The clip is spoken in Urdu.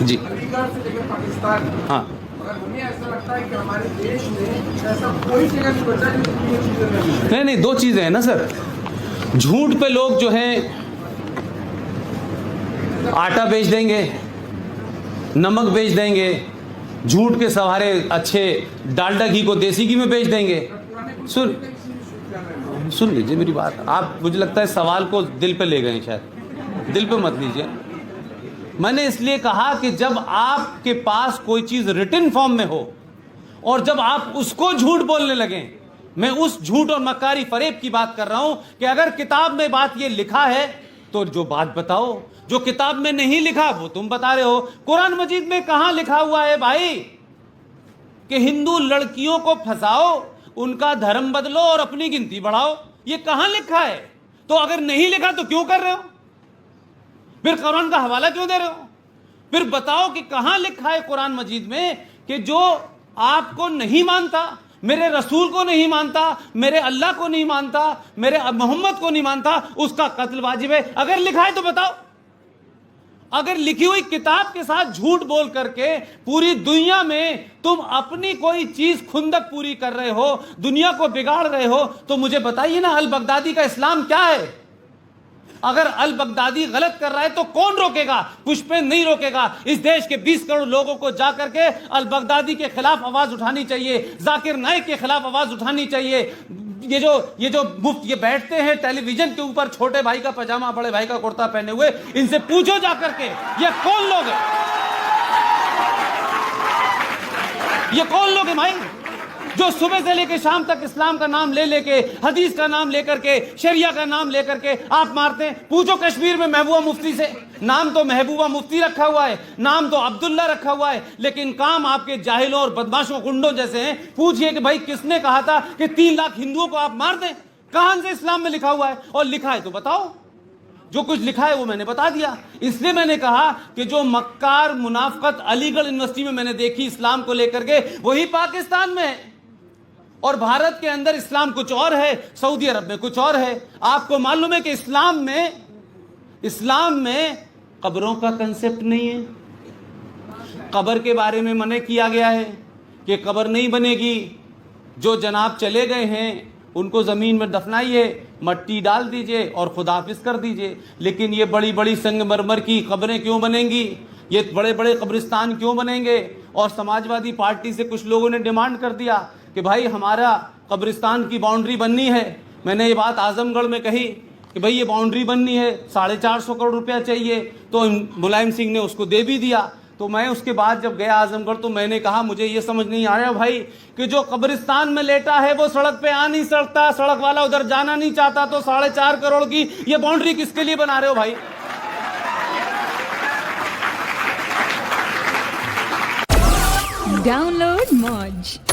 جی علیگڑھ سے لیکر پاکستان، ہاں مگر ہمیں ایسا لگتا ہے کہ ہمارے دیش میں ایسا کوئی جگہ نہیں بچا جس میں یہ چیزیں نہیں. نہیں دو چیزیں ہیں نا سر. جھوٹ پہ لوگ جو ہیں آٹا بیچ دیں گے, نمک بیچ دیں گے, جھوٹ کے سہارے اچھے ڈالڈا گھی کو دیسی گھی میں بیچ دیں گے. سن لیجیے میری بات. آپ مجھے لگتا ہے سوال کو دل پہ لے گئے ہیں, شاید دل پہ مت لیجیے. میں نے اس لیے کہا کہ جب آپ کے پاس کوئی چیز ریٹن فارم میں ہو اور جب آپ اس کو جھوٹ بولنے لگیں, میں اس جھوٹ اور مکاری فریب کی بات کر رہا ہوں کہ اگر کتاب میں بات یہ لکھا ہے تو جو بات بتاؤ, جو کتاب میں نہیں لکھا وہ تم بتا رہے ہو. قرآن مجید میں کہاں لکھا ہوا ہے بھائی کہ ہندو لڑکیوں کو پھنساؤ, ان کا دھرم بدلو اور اپنی گنتی بڑھاؤ؟ یہ کہاں لکھا ہے؟ تو اگر نہیں لکھا تو کیوں کر رہے ہو؟ پھر قرآن کا حوالہ کیوں دے رہے ہو؟ پھر بتاؤ کہ کہاں لکھا ہے قرآن مجید میں کہ جو آپ کو نہیں مانتا, میرے رسول کو نہیں مانتا, میرے اللہ کو نہیں مانتا, میرے محمد کو نہیں مانتا, اس کا قتل واجب ہے؟ اگر لکھا ہے تو بتاؤ. اگر لکھی ہوئی کتاب کے ساتھ جھوٹ بول کر کے پوری دنیا میں تم اپنی کوئی چیز کھندک پوری کر رہے ہو, دنیا کو بگاڑ رہے ہو, تو مجھے بتائیے نا البغدادی کا اسلام کیا ہے؟ اگر البغدادی غلط کر رہا ہے تو کون روکے گا؟ پشپین نہیں روکے گا. اس دیش کے 20 کروڑ لوگوں کو جا کر کے البغدادی کے خلاف آواز اٹھانی چاہیے, ذاکر نائک کے خلاف آواز اٹھانی چاہیے. یہ جو مفت یہ بیٹھتے ہیں ٹیلی ویژن کے اوپر, چھوٹے بھائی کا پاجامہ بڑے بھائی کا کرتا پہنے ہوئے, ان سے پوچھو جا کر کے یہ کون لوگ ہیں؟ یہ کون لوگ ہیں بھائی جو صبح سے لے کے شام تک اسلام کا نام لے لے کے, حدیث کا نام لے کر کے, شریعہ کا نام لے کر کے آپ مارتے ہیں؟ پوچھو کشمیر میں محبوبہ مفتی سے. نام تو محبوبہ مفتی رکھا ہوا ہے, نام تو عبداللہ رکھا ہوا ہے, لیکن کام آپ کے جاہلوں اور بدماشوں گنڈوں جیسے ہیں. پوچھئے کہ بھائی کس نے کہا تھا کہ 3 لاکھ ہندوؤں کو آپ مار دیں؟ کہاں سے اسلام میں لکھا ہوا ہے؟ اور لکھا ہے تو بتاؤ. جو کچھ لکھا ہے وہ میں نے بتا دیا. اس لیے میں نے کہا کہ جو مکار منافقت علی گڑھ یونیورسٹی میں نے دیکھی اسلام کو لے کر کے, وہی پاکستان میں ہے. اور بھارت کے اندر اسلام کچھ اور ہے, سعودی عرب میں کچھ اور ہے. آپ کو معلوم ہے کہ اسلام میں قبروں کا کنسپٹ نہیں ہے. قبر کے بارے میں منع کیا گیا ہے کہ قبر نہیں بنے گی. جو جناب چلے گئے ہیں ان کو زمین میں دفنائیے, مٹی ڈال دیجئے اور خداحافظ کر دیجئے. لیکن یہ بڑی بڑی سنگ مرمر کی قبریں کیوں بنیں گی؟ یہ بڑے بڑے قبرستان کیوں بنیں گے؟ اور سماجوادی پارٹی سے کچھ لوگوں نے ڈیمانڈ کر دیا کہ بھائی ہمارا قبرستان کی باؤنڈری بننی ہے. میں نے یہ بات اعظم گڑھ میں کہی کہ بھائی یہ باؤنڈری بننی ہے, 450 کروڑ روپیہ چاہیے. تو ملائم سنگھ نے اس کو دے بھی دیا. تو میں اس کے بعد جب گیا اعظم گڑھ تو میں نے کہا مجھے یہ سمجھ نہیں آ رہا بھائی کہ جو قبرستان میں لیٹا ہے وہ سڑک پہ آ نہیں سکتا, سڑک والا ادھر جانا نہیں چاہتا, تو 4.5 کروڑ کی یہ باؤنڈری کس کے لیے بنا رہے ہو بھائی؟ Download Moj.